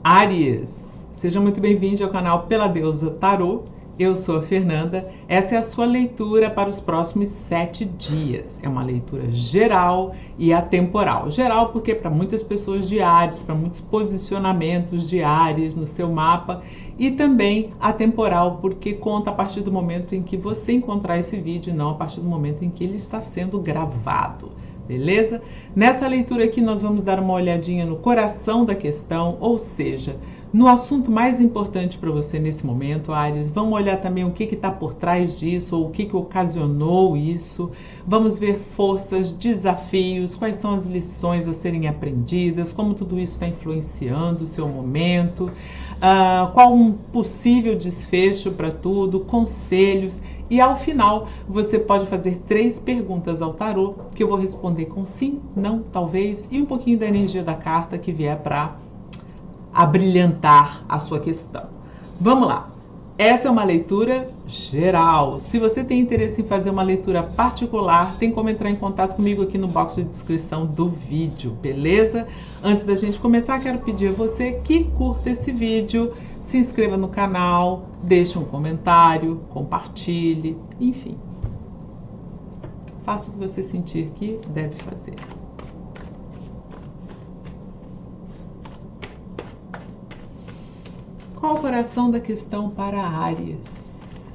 Áries, seja muito bem-vindo ao canal Pela Deusa Tarô. Eu sou a Fernanda. Essa é a sua leitura para os próximos 7 dias. É uma leitura geral e atemporal. Geral porque para muitas pessoas de Áries, para muitos posicionamentos de Áries no seu mapa, e também atemporal porque conta a partir do momento em que você encontrar esse vídeo, não a partir do momento em que ele está sendo gravado. Beleza? Nessa leitura aqui nós vamos dar uma olhadinha no coração da questão, ou seja, no assunto mais importante para você nesse momento, Áries. Vamos olhar também o que está por trás disso, ou o que ocasionou isso. Vamos ver forças, desafios, quais são as lições a serem aprendidas, como tudo isso está influenciando o seu momento, qual um possível desfecho para tudo, conselhos. E ao final, você pode fazer 3 perguntas ao tarô, que eu vou responder com sim, não, talvez, e um pouquinho da energia da carta que vier para abrilhantar a sua questão. Vamos lá. Essa é uma leitura geral. Se você tem interesse em fazer uma leitura particular, tem como entrar em contato comigo aqui no box de descrição do vídeo, beleza? Antes da gente começar, quero pedir a você que curta esse vídeo, se inscreva no canal, deixe um comentário, compartilhe, enfim. Faça o que você sentir que deve fazer. Qual o coração da questão para Áries?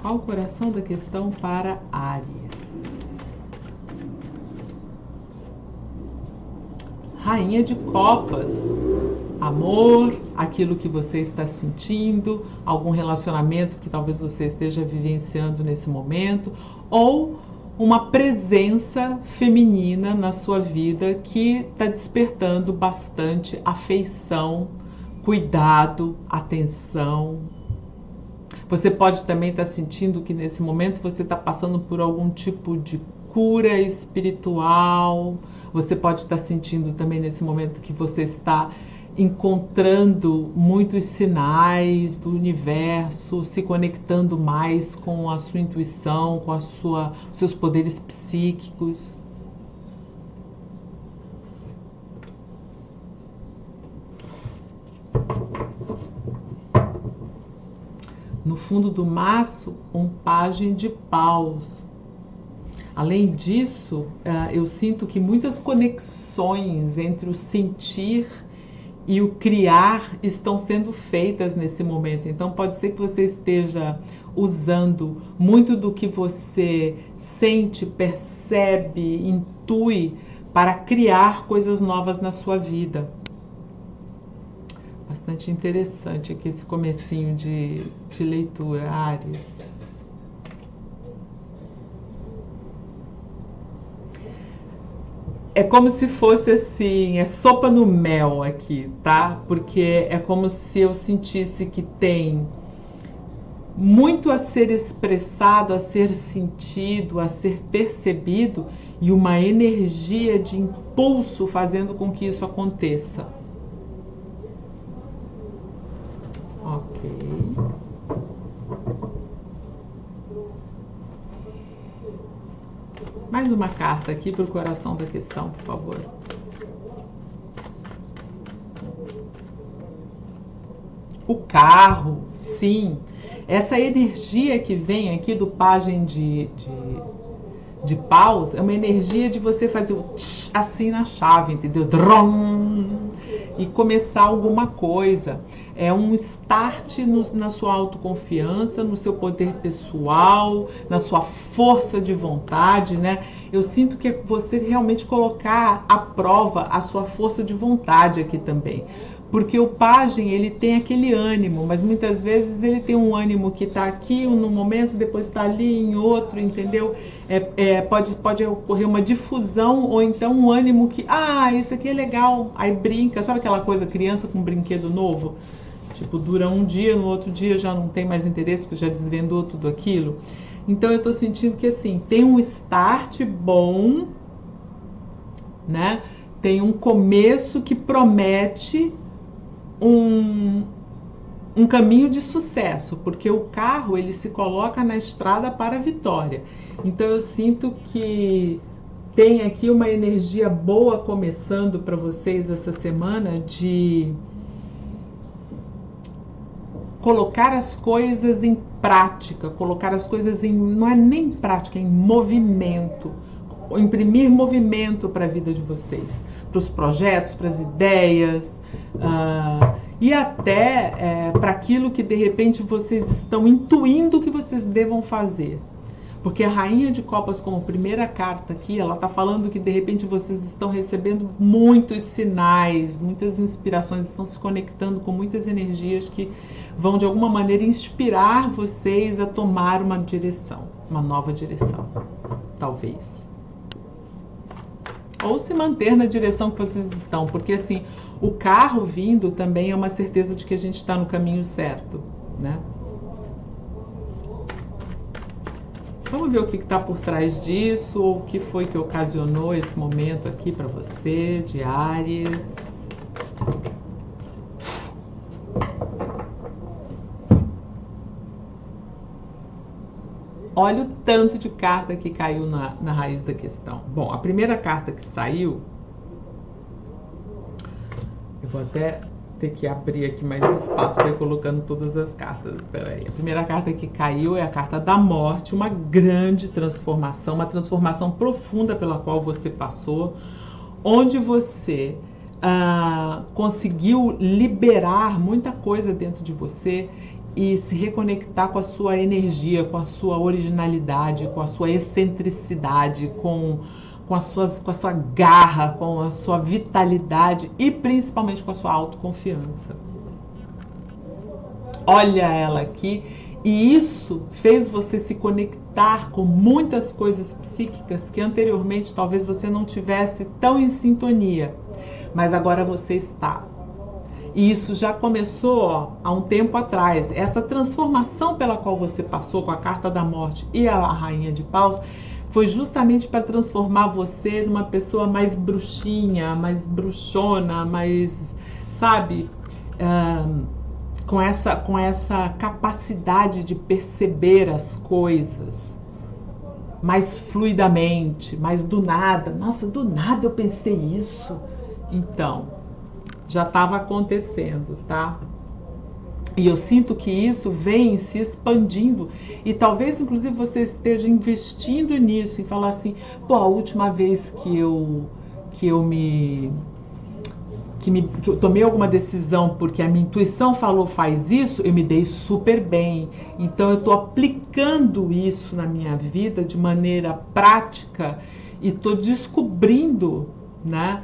Qual o coração da questão para Áries? Rainha de Copas. Amor, aquilo que você está sentindo, algum relacionamento que talvez você esteja vivenciando nesse momento, ou uma presença feminina na sua vida que está despertando bastante afeição, cuidado, atenção. Você pode também estar sentindo que nesse momento você está passando por algum tipo de cura espiritual. Você pode estar sentindo também nesse momento que você está encontrando muitos sinais do universo, se conectando mais com a sua intuição, com seus poderes psíquicos. No fundo do maço, um pajem de paus. Além disso, eu sinto que muitas conexões entre o sentir e o criar estão sendo feitas nesse momento. Então pode ser que você esteja usando muito do que você sente, percebe, intui para criar coisas novas na sua vida. Bastante interessante aqui esse comecinho de leitura, Áries. É como se fosse assim, é sopa no mel aqui, tá? Porque é como se eu sentisse que tem muito a ser expressado, a ser sentido, a ser percebido e uma energia de impulso fazendo com que isso aconteça. Ok. Mais uma carta aqui para o coração da questão, por favor. O carro, sim. Essa energia que vem aqui do pajem de paus é uma energia de você fazer o tch, assim na chave, entendeu? Drum, e começar alguma coisa. É um start na sua autoconfiança, no seu poder pessoal, na sua força de vontade, né? Eu sinto que é você realmente colocar à prova a sua força de vontade aqui também. Porque o pajem, ele tem aquele ânimo, mas muitas vezes ele tem um ânimo que está aqui num momento, depois está ali em outro, entendeu? Pode ocorrer uma difusão, ou então um ânimo que, isso aqui é legal, aí brinca, sabe aquela coisa, criança com um brinquedo novo? Tipo, dura um dia, no outro dia já não tem mais interesse, porque já desvendou tudo aquilo. Então eu estou sentindo que assim, tem um start bom, né? Tem um começo que promete um caminho de sucesso, porque o carro ele se coloca na estrada para a vitória. Então eu sinto que tem aqui uma energia boa começando para vocês essa semana de colocar as coisas em prática, colocar as coisas em, não é nem prática, é em movimento, imprimir movimento para a vida de vocês, para os projetos, para as ideias, e até para aquilo que de repente vocês estão intuindo que vocês devam fazer. Porque a Rainha de Copas, como primeira carta aqui, ela está falando que de repente vocês estão recebendo muitos sinais, muitas inspirações, estão se conectando com muitas energias que vão de alguma maneira inspirar vocês a tomar uma direção, uma nova direção, talvez. Ou se manter na direção que vocês estão, porque assim, o carro vindo também é uma certeza de que a gente está no caminho certo, né? Vamos ver o que está por trás disso, ou o que foi que ocasionou esse momento aqui para você, de Áries. Olha o tanto de carta que caiu na raiz da questão. Bom, a primeira carta que saiu, eu vou até ter que abrir aqui mais espaço para ir colocando todas as cartas. Espera aí. A primeira carta que caiu é a carta da morte, uma grande transformação, uma transformação profunda pela qual você passou, onde você conseguiu liberar muita coisa dentro de você e se reconectar com a sua energia, com a sua originalidade, com a sua excentricidade, com a sua garra, com a sua vitalidade e principalmente com a sua autoconfiança. Olha ela aqui, e isso fez você se conectar com muitas coisas psíquicas que anteriormente talvez você não tivesse tão em sintonia, mas agora você está. E isso já começou há um tempo atrás. Essa transformação pela qual você passou com a carta da morte e a Rainha de Paus foi justamente para transformar você numa pessoa mais bruxinha, mais bruxona, mais, sabe, com essa capacidade de perceber as coisas mais fluidamente, mais do nada. Nossa, do nada eu pensei isso. Então, já estava acontecendo, tá? E eu sinto que isso vem se expandindo e talvez, inclusive, você esteja investindo nisso e falar assim, pô, a última vez que eu tomei alguma decisão porque a minha intuição falou faz isso, eu me dei super bem. Então eu estou aplicando isso na minha vida de maneira prática e estou descobrindo, né,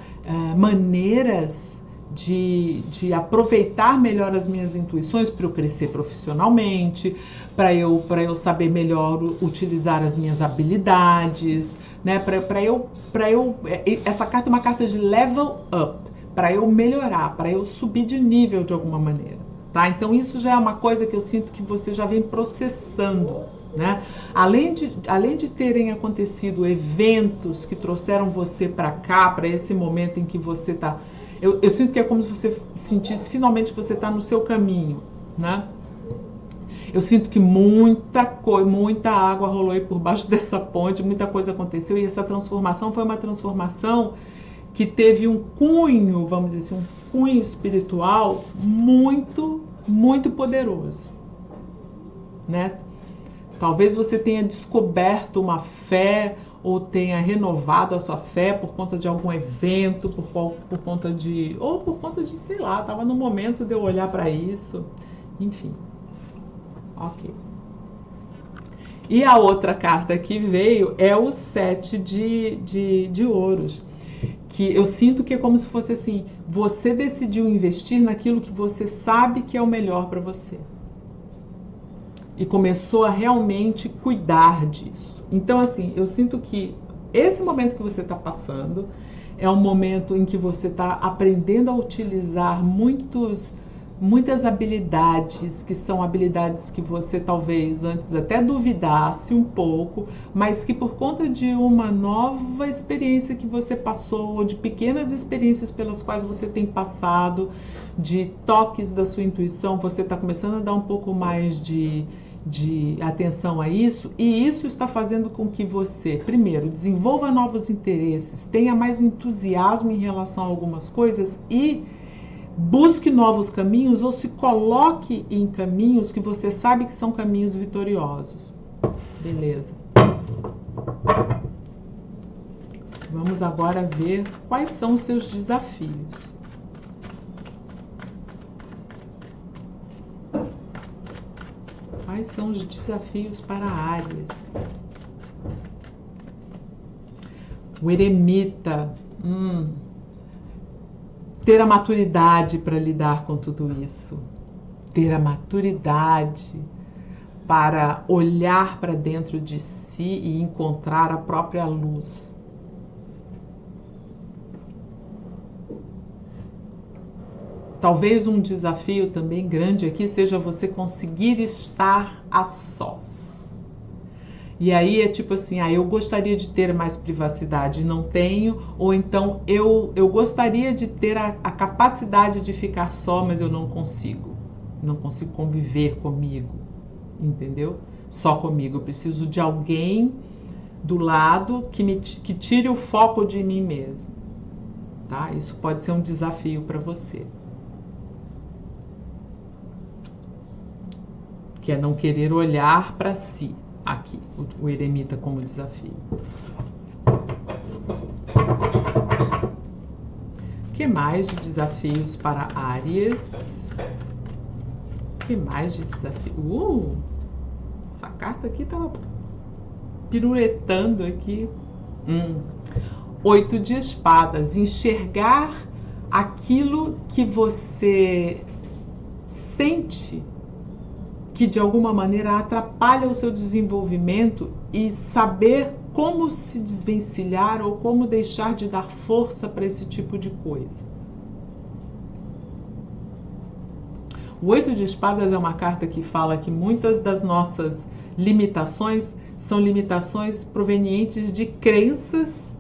maneiras de aproveitar melhor as minhas intuições para eu crescer profissionalmente, para eu saber melhor utilizar as minhas habilidades, né? Essa carta é uma carta de level up, para eu melhorar, para eu subir de nível de alguma maneira, tá? Então isso já é uma coisa que eu sinto que você já vem processando, né? Além de terem acontecido eventos que trouxeram você para cá, para esse momento em que você está. Eu sinto que é como se você sentisse finalmente que você está no seu caminho, né? Eu sinto que muita água rolou aí por baixo dessa ponte, muita coisa aconteceu e essa transformação foi uma transformação que teve um cunho, vamos dizer assim, um cunho espiritual muito, muito poderoso, né? Talvez você tenha descoberto uma fé ou tenha renovado a sua fé por conta de algum evento, por conta de, sei lá, estava no momento de eu olhar para isso, enfim. Ok. E a outra carta que veio é o 7 de ouros, que eu sinto que é como se fosse assim, você decidiu investir naquilo que você sabe que é o melhor para você. E começou a realmente cuidar disso. Então, assim, eu sinto que esse momento que você está passando é um momento em que você está aprendendo a utilizar muitas habilidades, que são habilidades que você talvez antes até duvidasse um pouco, mas que por conta de uma nova experiência que você passou, ou de pequenas experiências pelas quais você tem passado, de toques da sua intuição, você está começando a dar um pouco mais de de atenção a isso, e isso está fazendo com que você, primeiro, desenvolva novos interesses, tenha mais entusiasmo em relação a algumas coisas e busque novos caminhos ou se coloque em caminhos que você sabe que são caminhos vitoriosos. Beleza. Vamos agora ver quais são os seus desafios. Quais são os desafios para Áries? O eremita. Ter a maturidade para lidar com tudo isso. Ter a maturidade para olhar para dentro de si e encontrar a própria luz. Talvez um desafio também grande aqui seja você conseguir estar a sós. E aí é tipo assim, eu gostaria de ter mais privacidade e não tenho, ou então eu gostaria de ter a capacidade de ficar só, mas eu não consigo. Não consigo conviver comigo, entendeu? Só comigo. Eu preciso de alguém do lado que tire o foco de mim mesmo. Tá? Isso pode ser um desafio para você. Que é não querer olhar para si, aqui, o eremita como desafio. O que mais de desafios para Áries? O que mais de desafio? Essa carta aqui tá piruetando aqui. 8 de espadas. Enxergar aquilo que você sente que de alguma maneira atrapalha o seu desenvolvimento e saber como se desvencilhar ou como deixar de dar força para esse tipo de coisa. O 8 de espadas é uma carta que fala que muitas das nossas limitações são limitações provenientes de crenças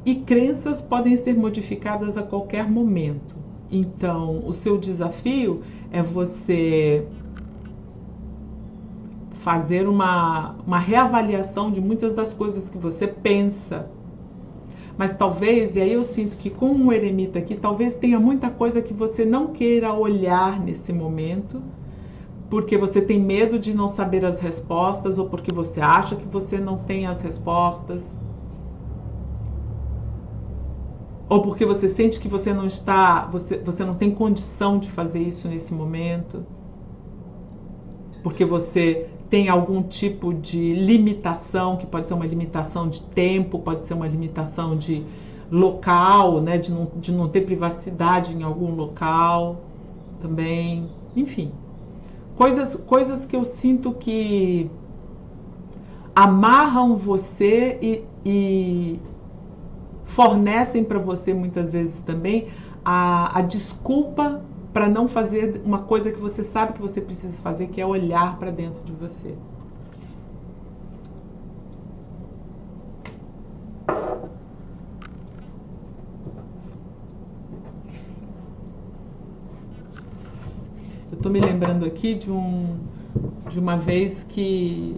e crenças podem ser modificadas a qualquer momento. Então, o seu desafio é você fazer uma reavaliação de muitas das coisas que você pensa. Mas talvez, e aí eu sinto que com o eremita aqui, talvez tenha muita coisa que você não queira olhar nesse momento, porque você tem medo de não saber as respostas, ou porque você acha que você não tem as respostas, ou porque você sente que você não está, você não tem condição de fazer isso nesse momento, porque você tem algum tipo de limitação, que pode ser uma limitação de tempo, pode ser uma limitação de local, né, de não ter privacidade em algum local também, enfim. Coisas que eu sinto que amarram você e fornecem para você muitas vezes também a desculpa para não fazer uma coisa que você sabe que você precisa fazer, que é olhar para dentro de você. Eu estou me lembrando aqui de uma vez que...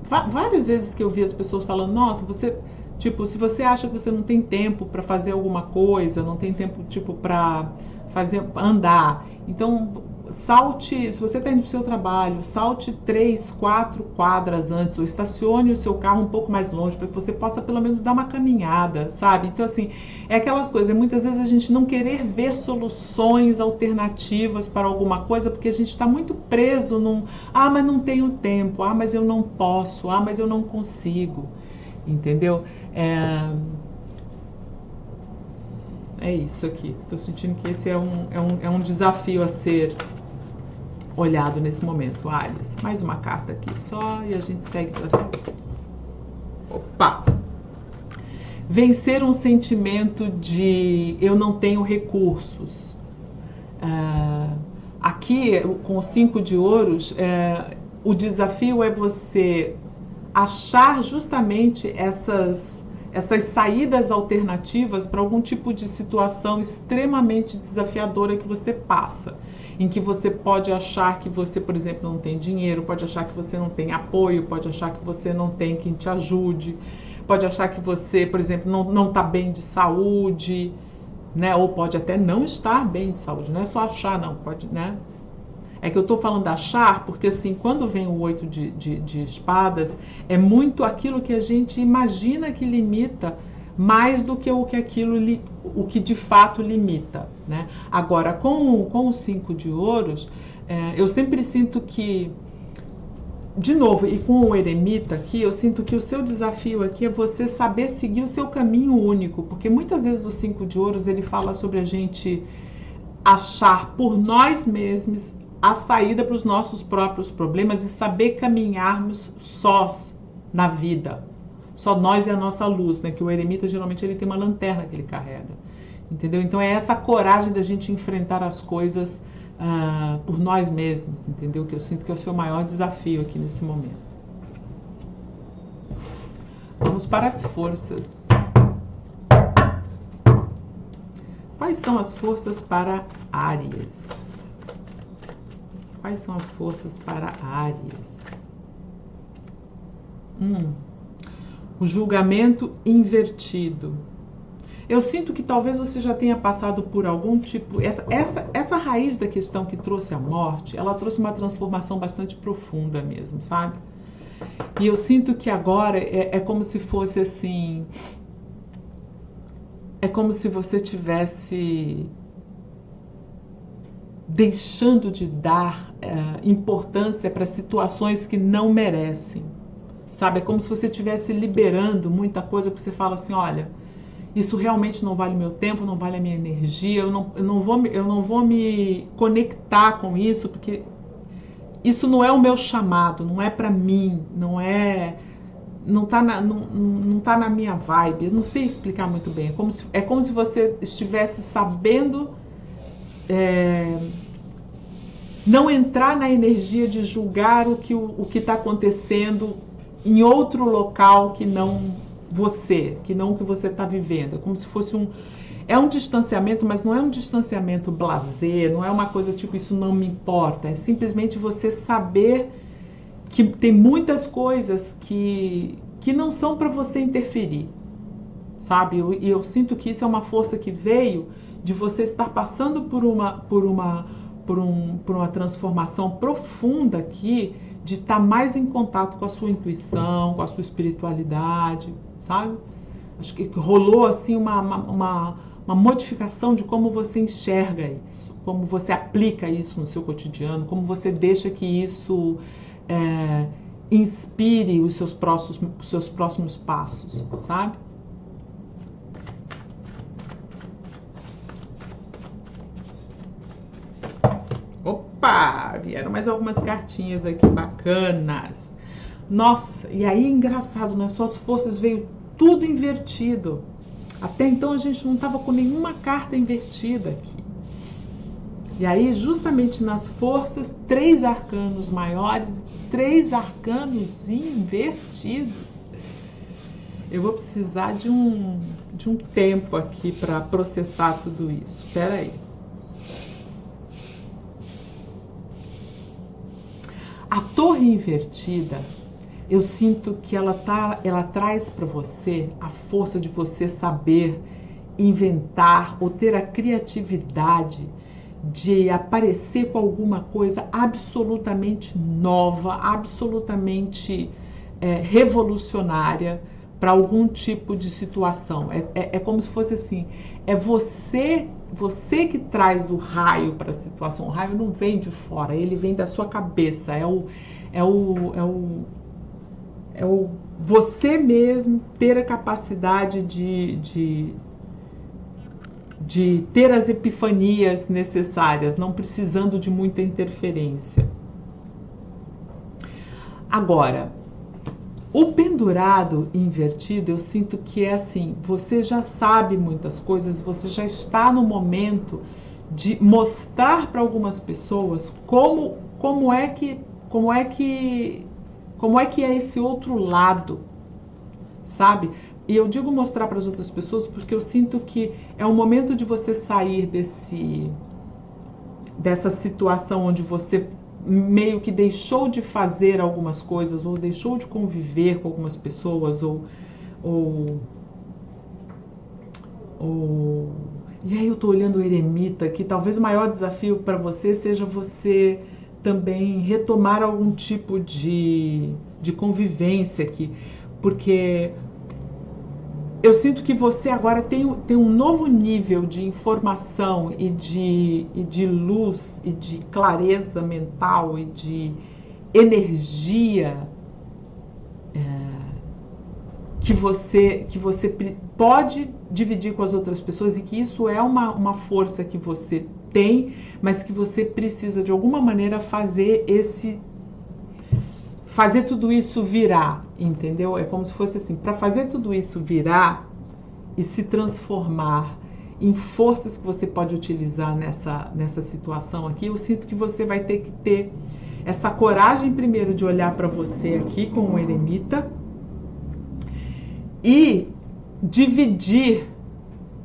Várias vezes que eu vi as pessoas falando, nossa, você... Tipo, se você acha que você não tem tempo para fazer alguma coisa, não tem tempo, tipo, para andar, então salte, se você está indo para o seu trabalho, salte 3, 4 quadras antes, ou estacione o seu carro um pouco mais longe, para que você possa pelo menos dar uma caminhada, sabe? Então, assim, é aquelas coisas, muitas vezes a gente não querer ver soluções alternativas para alguma coisa, porque a gente está muito preso mas não tenho tempo, mas eu não posso, mas eu não consigo, entendeu? É isso aqui. Estou sentindo que esse é um desafio a ser olhado nesse momento. Áries. Mais uma carta aqui só e a gente segue para cima. Opa! Vencer um sentimento de eu não tenho recursos. Aqui, com o 5 de ouros, o desafio é você achar justamente essas saídas alternativas para algum tipo de situação extremamente desafiadora que você passa, em que você pode achar que você, por exemplo, não tem dinheiro, pode achar que você não tem apoio, pode achar que você não tem quem te ajude, pode achar que você, por exemplo, não está bem de saúde, né? Ou pode até não estar bem de saúde, não é só achar, não, pode, né? É que eu estou falando achar porque, assim, quando vem o 8 de espadas, é muito aquilo que a gente imagina que limita mais do que o que de fato limita, né? Agora, com o 5 de ouros, eu sempre sinto que, de novo, e com o eremita aqui, eu sinto que o seu desafio aqui é você saber seguir o seu caminho único, porque muitas vezes o 5 de ouros, ele fala sobre a gente achar por nós mesmos a saída para os nossos próprios problemas e saber caminharmos sós na vida. Só nós e a nossa luz, né? Que o eremita geralmente ele tem uma lanterna que ele carrega. Entendeu? Então é essa coragem da gente enfrentar as coisas por nós mesmos, entendeu? Que eu sinto que é o seu maior desafio aqui nesse momento. Vamos para as forças. Quais são as forças para Áries? Quais são as forças para Áries? O julgamento invertido. Eu sinto que talvez você já tenha passado por algum tipo... Essa raiz da questão que trouxe a morte, ela trouxe uma transformação bastante profunda mesmo, sabe? E eu sinto que agora é como se fosse assim... É como se você tivesse deixando de dar importância para situações que não merecem, sabe? É como se você estivesse liberando muita coisa, porque você fala assim, olha, isso realmente não vale meu tempo, não vale a minha energia, eu não vou me conectar com isso, porque isso não é o meu chamado, não é para mim, não tá na minha vibe, eu não sei explicar muito bem, é como se você estivesse sabendo não entrar na energia de julgar o que está acontecendo em outro local que não que não o que você está vivendo. É como se fosse um distanciamento, mas não é um distanciamento blasé, não é uma coisa tipo, isso não me importa. É simplesmente você saber que tem muitas coisas que não são para você interferir, sabe? E eu sinto que isso é uma força que veio de você estar passando por uma transformação profunda aqui, de estar mais em contato com a sua intuição, com a sua espiritualidade, sabe? Acho que rolou assim uma modificação de como você enxerga isso, como você aplica isso no seu cotidiano, como você deixa que isso inspire os seus próximos passos, sabe? Opa! Vieram mais algumas cartinhas aqui bacanas. Nossa, e aí engraçado, nas suas forças veio tudo invertido. Até então a gente não estava com nenhuma carta invertida aqui. E aí, justamente nas forças, 3 arcanos maiores, 3 arcanos invertidos. Eu vou precisar de um tempo aqui para processar tudo isso. Espera aí. A torre invertida, eu sinto que ela traz para você a força de você saber inventar ou ter a criatividade de aparecer com alguma coisa absolutamente nova, absolutamente revolucionária para algum tipo de situação. É como se fosse assim, é você que traz o raio para a situação. O raio não vem de fora, ele vem da sua cabeça, é o você mesmo ter a capacidade de ter as epifanias necessárias, não precisando de muita interferência. Agora, o pendurado invertido, eu sinto que é assim, você já sabe muitas coisas, você já está no momento de mostrar para algumas pessoas como é que é esse outro lado, sabe? E eu digo mostrar para as outras pessoas porque eu sinto que é o momento de você sair dessa situação onde você meio que deixou de fazer algumas coisas, ou deixou de conviver com algumas pessoas, E aí eu tô olhando o eremita, que talvez o maior desafio para você seja você também retomar algum tipo de convivência aqui, porque eu sinto que você agora tem um novo nível de informação e de luz e de clareza mental e de energia que você pode dividir com as outras pessoas, e que isso é uma força que você tem, mas que você precisa de alguma maneira fazer tudo isso virar, entendeu? É como se fosse assim, para fazer tudo isso virar e se transformar em forças que você pode utilizar nessa situação aqui, eu sinto que você vai ter que ter essa coragem primeiro de olhar para você aqui com o eremita e dividir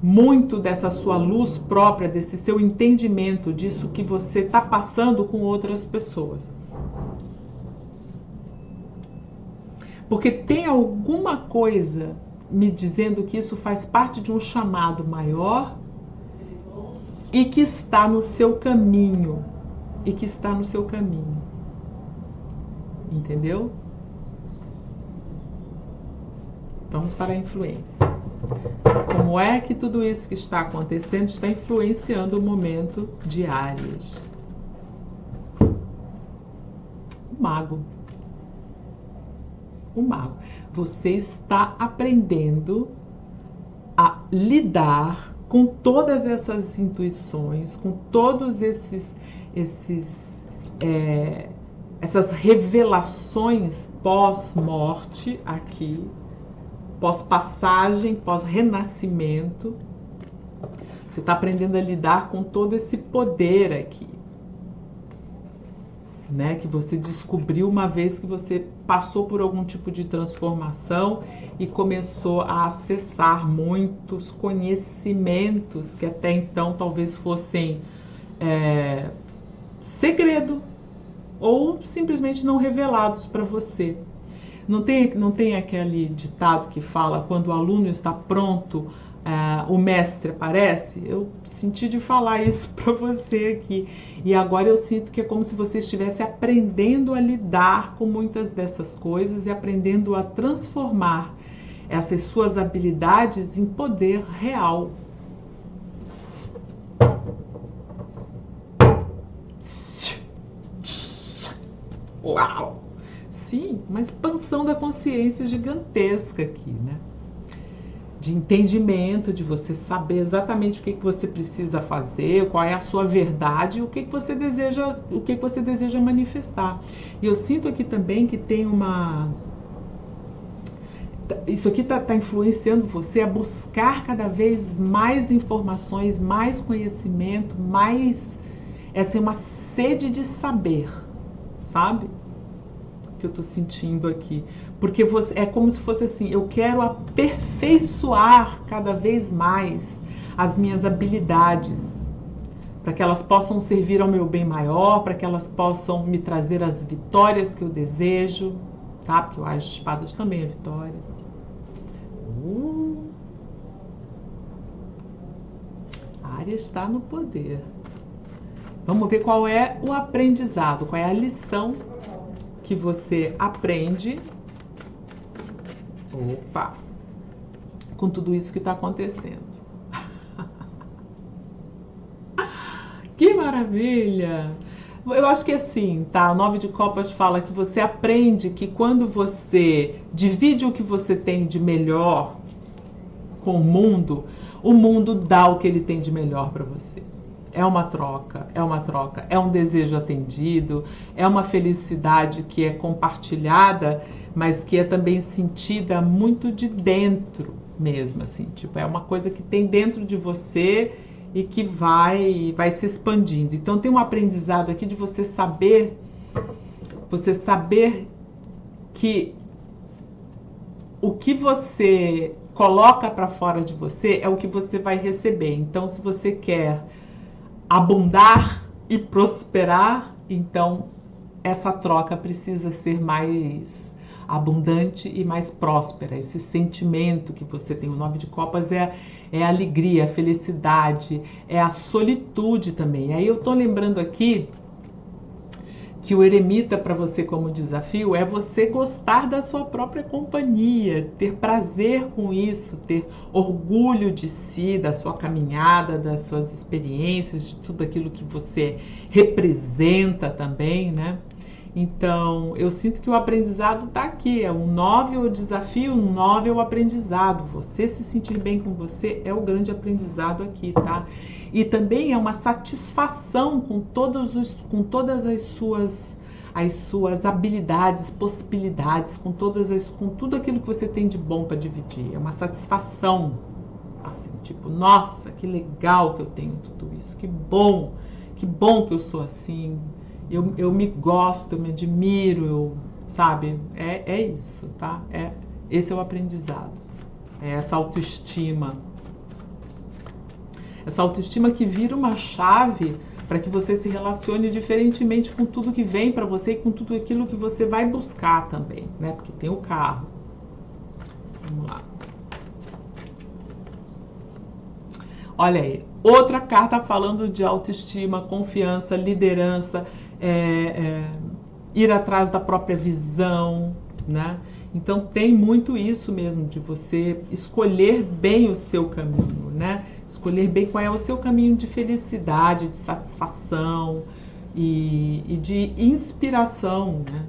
muito dessa sua luz própria, desse seu entendimento disso que você está passando com outras pessoas. Porque tem alguma coisa me dizendo que isso faz parte de um chamado maior e que está no seu caminho. Entendeu? Vamos para a influência. Como é que tudo isso que está acontecendo está influenciando o momento de Áries? O mago. Você está aprendendo a lidar com todas essas intuições, com todos essas revelações pós-morte aqui, pós-passagem, pós-renascimento. Você está aprendendo a lidar com todo esse poder aqui, né, que você descobriu uma vez que você passou por algum tipo de transformação e começou a acessar muitos conhecimentos que até então talvez fossem segredo ou simplesmente não revelados para você. Não tem aquele ditado que fala, quando o aluno está pronto, o mestre aparece? Eu senti de falar isso para você aqui. E agora eu sinto que é como se você estivesse aprendendo a lidar com muitas dessas coisas e aprendendo a transformar essas suas habilidades em poder real. Uau! Sim, uma expansão da consciência gigantesca aqui, né? De entendimento, de você saber exatamente o que você precisa fazer, qual é a sua verdade, o que você deseja manifestar. E eu sinto aqui também que tem isso aqui está influenciando você a buscar cada vez mais informações, mais conhecimento, mais uma sede de saber, sabe? Que eu tô sentindo aqui, porque é como se fosse assim, eu quero aperfeiçoar cada vez mais as minhas habilidades, para que elas possam servir ao meu bem maior, para que elas possam me trazer as vitórias que eu desejo, tá? Porque o As de Espadas também é vitória. A área está no poder. Vamos ver qual é o aprendizado, qual é a lição que você aprende, com tudo isso que está acontecendo. Que maravilha! Eu acho que assim, tá? O 9 de Copas fala que você aprende que quando você divide o que você tem de melhor com o mundo dá o que ele tem de melhor para você. É uma troca, é um desejo atendido, é uma felicidade que é compartilhada, mas que é também sentida muito de dentro mesmo, assim, tipo, é uma coisa que tem dentro de você e que vai se expandindo. Então tem um aprendizado aqui de você saber que o que você coloca para fora de você é o que você vai receber. Então, se você quer abundar e prosperar, então essa troca precisa ser mais abundante e mais próspera. Esse sentimento que você tem, o 9 de copas é a alegria, a felicidade, é a solitude também. Aí eu tô lembrando aqui que o eremita para você como desafio é você gostar da sua própria companhia, ter prazer com isso, ter orgulho de si, da sua caminhada, das suas experiências, de tudo aquilo que você representa também, né? Então, eu sinto que o aprendizado está aqui, é o 9 é o desafio, o 9 é o aprendizado. Você se sentir bem com você é o grande aprendizado aqui, tá? E também é uma satisfação com todas as suas habilidades, possibilidades, com tudo aquilo que você tem de bom para dividir. É uma satisfação, assim, tipo, nossa, que legal que eu tenho tudo isso, que bom que eu sou assim. Eu me gosto, eu me admiro, sabe? É isso, tá? Esse é o aprendizado. É essa autoestima. Essa autoestima que vira uma chave para que você se relacione diferentemente com tudo que vem para você e com tudo aquilo que você vai buscar também, né? Porque tem o carro. Vamos lá. Olha aí, outra carta falando de autoestima, confiança, liderança, ir atrás da própria visão, né? Então tem muito isso mesmo, de você escolher bem o seu caminho, né? Escolher bem qual é o seu caminho de felicidade, de satisfação e de inspiração, né?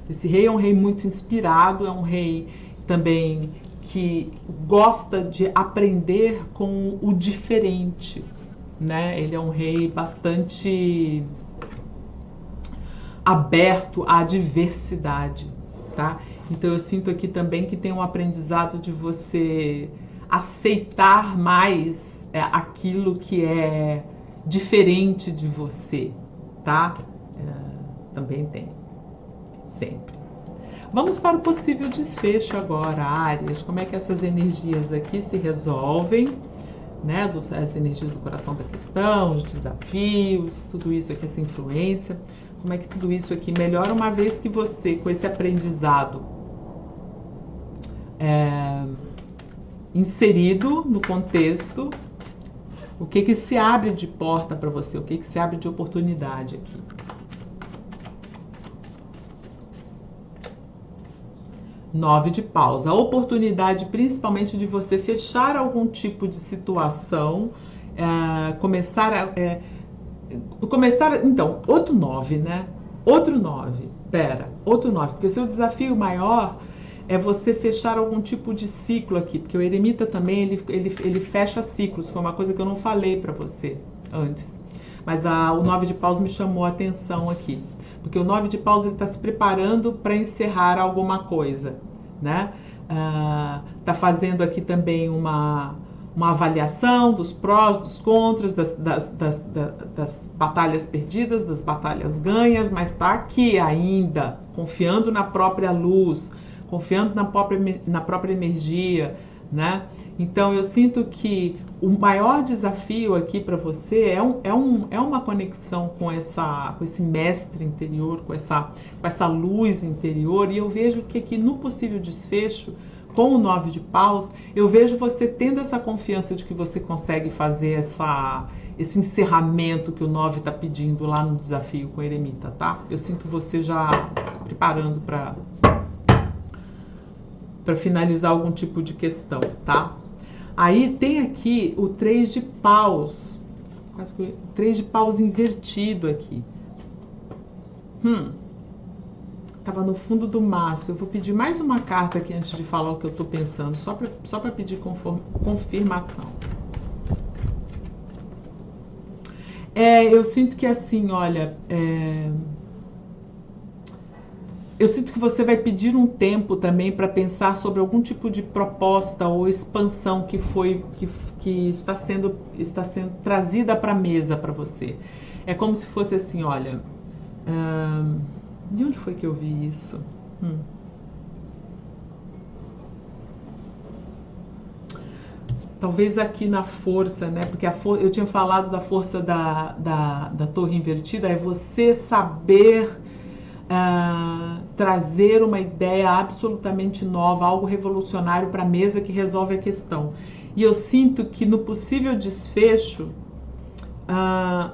Esse rei é um rei muito inspirado, é um rei também que gosta de aprender com o diferente, né? Ele é um rei bastante aberto à diversidade, tá? Então eu sinto aqui também que tem um aprendizado de você aceitar mais aquilo que é diferente de você, tá? Também tem, sempre. Vamos para o possível desfecho agora, Áries. Como é que essas energias aqui se resolvem, né? As energias do coração da questão, os desafios, tudo isso aqui, essa influência. Como é que tudo isso aqui melhora uma vez que você, com esse aprendizado inserido no contexto, o que se abre de porta para você, o que se abre de oportunidade aqui. Nove de paus, a oportunidade principalmente de você fechar algum tipo de situação, então, outro 9, né? Outro 9, porque o seu desafio maior é você fechar algum tipo de ciclo aqui, porque o eremita também, ele fecha ciclos, foi uma coisa que eu não falei para você antes, mas o 9 de paus me chamou a atenção aqui, porque o 9 de paus ele está se preparando para encerrar alguma coisa, né? Tá fazendo aqui também uma avaliação dos prós, dos contras, das batalhas perdidas, das batalhas ganhas, mas está aqui ainda, confiando na própria luz, confiando na própria energia, né? Então eu sinto que o maior desafio aqui para você é uma conexão com esse mestre interior, com essa luz interior, e eu vejo que aqui no possível desfecho, com o 9 de paus, eu vejo você tendo essa confiança de que você consegue fazer esse encerramento que o 9 está pedindo lá no desafio com o eremita, tá? Eu sinto você já se preparando para finalizar algum tipo de questão, tá? Aí tem aqui o 3 de paus, quase que 3 de paus invertido aqui. Tava no fundo do maço. Eu vou pedir mais uma carta aqui antes de falar o que eu tô pensando, só para pedir confirmação. Eu sinto que assim, olha, eu sinto que você vai pedir um tempo também para pensar sobre algum tipo de proposta ou expansão que está sendo trazida para a mesa para você. É como se fosse assim, olha, de onde foi que eu vi isso? talvez aqui na força, né? Porque eu tinha falado da força da torre invertida, é você saber trazer uma ideia absolutamente nova, algo revolucionário para a mesa que resolve a questão. E eu sinto que no possível desfecho,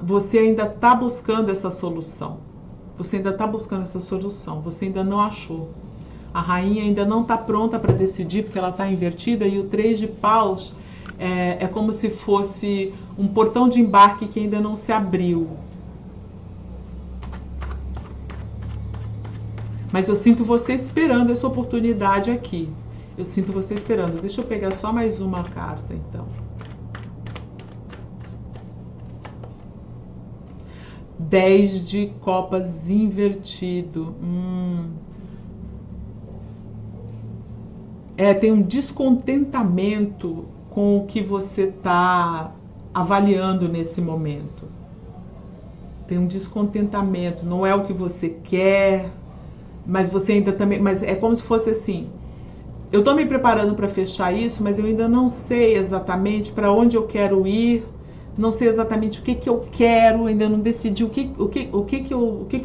você ainda está buscando essa solução. Você ainda está buscando essa solução, você ainda não achou. A rainha ainda não está pronta para decidir, porque ela está invertida, e o 3 de paus é como se fosse um portão de embarque que ainda não se abriu. Mas eu sinto você esperando essa oportunidade aqui. Eu sinto você esperando. Deixa eu pegar só mais uma carta, então. 10 de copas invertido. Tem um descontentamento com o que você está avaliando nesse momento. Tem um descontentamento. Não é o que você quer, mas você ainda também... Mas é como se fosse assim... Eu estou me preparando para fechar isso, mas eu ainda não sei exatamente para onde eu quero ir, não sei exatamente o que eu quero, ainda não decidi o que eu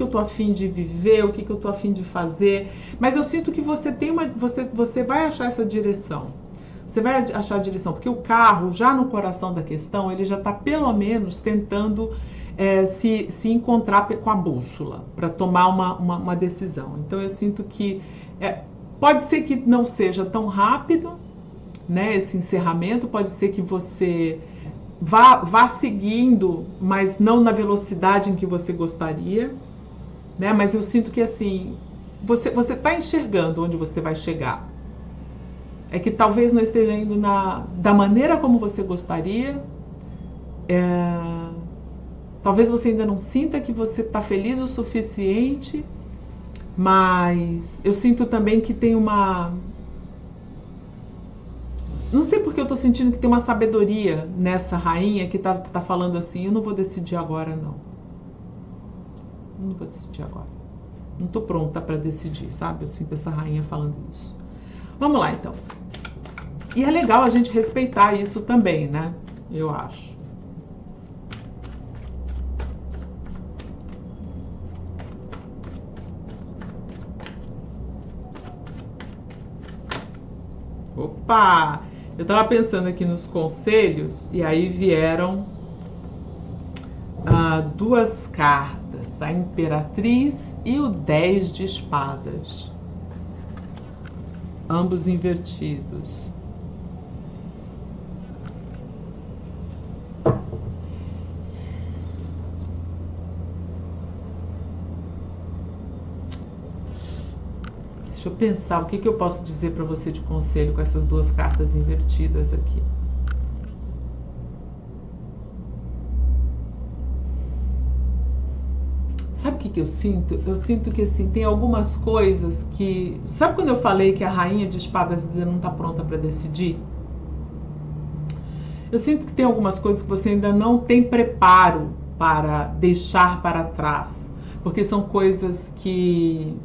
estou a fim de viver, o que eu estou a fim de fazer, mas eu sinto que você vai achar essa direção. Você vai achar a direção, porque o carro, já no coração da questão, ele já está pelo menos tentando se encontrar com a bússola para tomar uma decisão. Então eu sinto que pode ser que não seja tão rápido, né, esse encerramento, pode ser que você vá seguindo, mas não na velocidade em que você gostaria, né? Mas eu sinto que assim, você está enxergando onde você vai chegar. É que talvez não esteja indo da maneira como você gostaria, talvez você ainda não sinta que você está feliz o suficiente, mas eu sinto também que tem uma... Não sei porque eu tô sentindo que tem uma sabedoria nessa rainha que tá falando assim, eu não vou decidir agora, não. Não vou decidir agora. Não tô pronta para decidir, sabe? Eu sinto essa rainha falando isso. Vamos lá, então. E é legal a gente respeitar isso também, né? Eu acho. Opa! Eu estava pensando aqui nos conselhos e aí vieram duas cartas, a Imperatriz e o 10 de espadas, ambos invertidos. Deixa eu pensar o que eu posso dizer para você de conselho com essas duas cartas invertidas aqui. Sabe o que eu sinto? Eu sinto que assim, tem algumas coisas que... Sabe quando eu falei que a rainha de espadas ainda não está pronta para decidir? Eu sinto que tem algumas coisas que você ainda não tem preparo para deixar para trás. Porque são coisas que...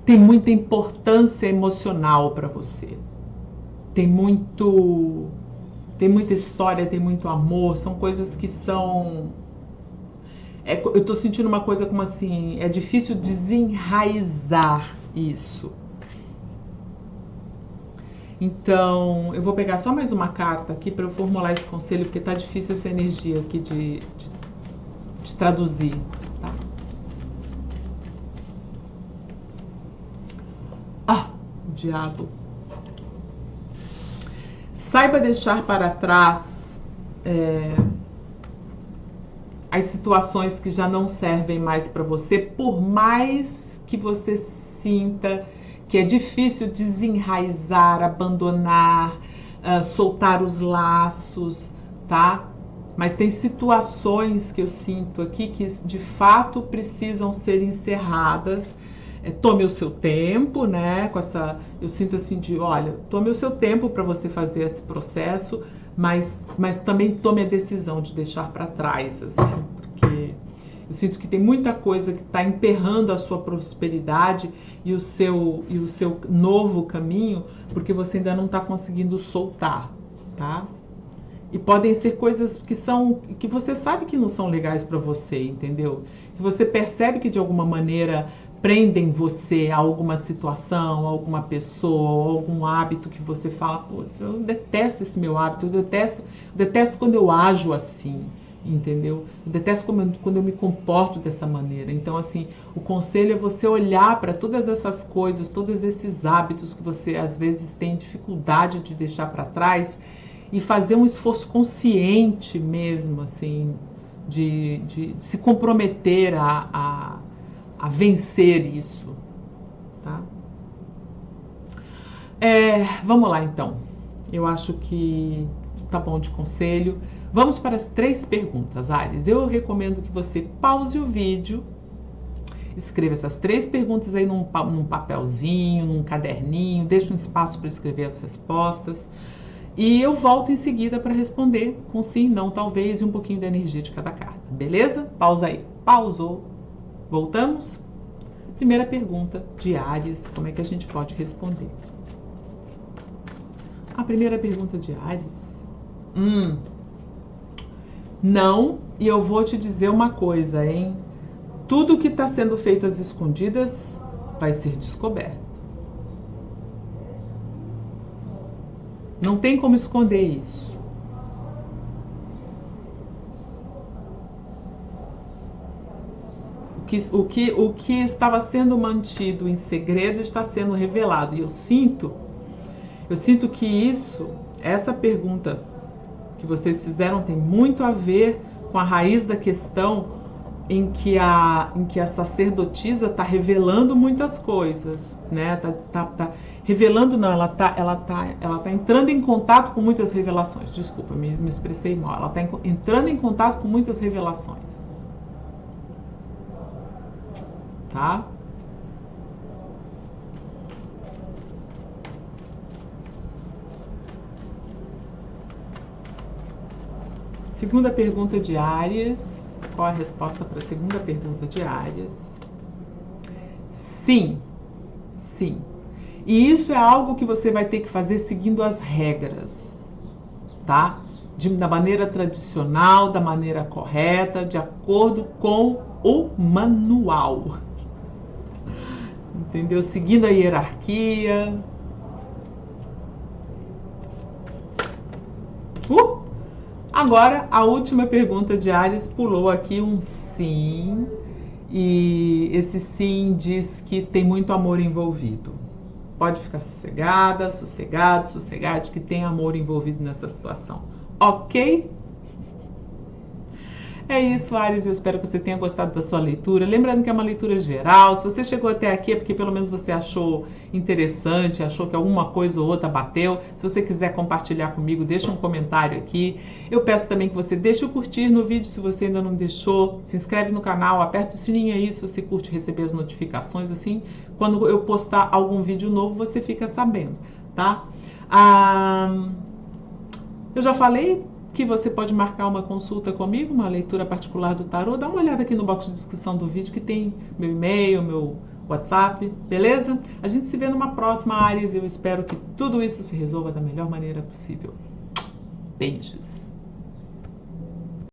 tem muita importância emocional para você. Tem muita história, tem muito amor, são coisas que são... eu tô sentindo uma coisa como assim, é difícil desenraizar isso. Então, eu vou pegar só mais uma carta aqui para eu formular esse conselho, porque tá difícil essa energia aqui de traduzir, tá? Diabo. Saiba deixar para trás as situações que já não servem mais para você, por mais que você sinta que é difícil desenraizar, abandonar, soltar os laços, tá? Mas tem situações que eu sinto aqui que de fato precisam ser encerradas. Tome o seu tempo, né? Eu sinto assim olha, tome o seu tempo para você fazer esse processo, mas também tome a decisão de deixar para trás, assim, porque Eu sinto que tem muita coisa que está emperrando a sua prosperidade e o seu novo caminho, porque você ainda não está conseguindo soltar, tá? E podem ser coisas que você sabe que não são legais para você, entendeu? Que você percebe que de alguma maneira prendem você a alguma situação, a alguma pessoa, ou algum hábito que você fala, putz, eu detesto esse meu hábito, eu detesto quando eu ajo assim, entendeu? Eu detesto quando eu me comporto dessa maneira. Então, assim, o conselho é você olhar para todas essas coisas, todos esses hábitos que você às vezes tem dificuldade de deixar para trás, e fazer um esforço consciente mesmo, assim, de se comprometer a vencer isso, tá? Vamos lá, então. Eu acho que tá bom de conselho. Vamos para as 3 perguntas, Ares. Eu recomendo que você pause o vídeo, escreva essas 3 perguntas aí num papelzinho, num caderninho, deixa um espaço para escrever as respostas. E eu volto em seguida para responder com sim, não, talvez e um pouquinho da energia de cada carta. Beleza? Pausa aí. Pausou. Voltamos? Primeira pergunta de Áries. Como é que a gente pode responder? A primeira pergunta de Áries. Não, e eu vou te dizer uma coisa, hein? Tudo que está sendo feito às escondidas vai ser descoberto. Não tem como esconder isso. O que estava sendo mantido em segredo está sendo revelado. E eu sinto que essa pergunta que vocês fizeram tem muito a ver com a raiz da questão em que a sacerdotisa está revelando muitas coisas, né? Tá revelando, não, ela tá entrando em contato com muitas revelações. Desculpa, me expressei mal. Ela está entrando em contato com muitas revelações. Tá? Segunda pergunta de Áries. Qual a resposta para a segunda pergunta de Áries? Sim. Sim. E isso é algo que você vai ter que fazer seguindo as regras, tá? Da maneira tradicional, da maneira correta, de acordo com o manual. Entendeu? Seguindo a hierarquia. Agora, a última pergunta de Áries pulou aqui um sim. E esse sim diz que tem muito amor envolvido. Pode ficar sossegada, sossegado, que tem amor envolvido nessa situação. Ok? É isso, Áries. Eu espero que você tenha gostado da sua leitura. Lembrando que é uma leitura geral. Se você chegou até aqui é porque pelo menos você achou interessante, achou que alguma coisa ou outra bateu. Se você quiser compartilhar comigo, deixa um comentário aqui. Eu peço também que você deixe o curtir no vídeo se você ainda não deixou. Se inscreve no canal, aperta o sininho aí se você curte receber as notificações. Assim, quando eu postar algum vídeo novo, você fica sabendo, tá? Eu já falei que você pode marcar uma consulta comigo, uma leitura particular do tarô. Dá uma olhada aqui no box de descrição do vídeo que tem meu e-mail, meu WhatsApp, beleza? A gente se vê numa próxima, Áries, e eu espero que tudo isso se resolva da melhor maneira possível. Beijos!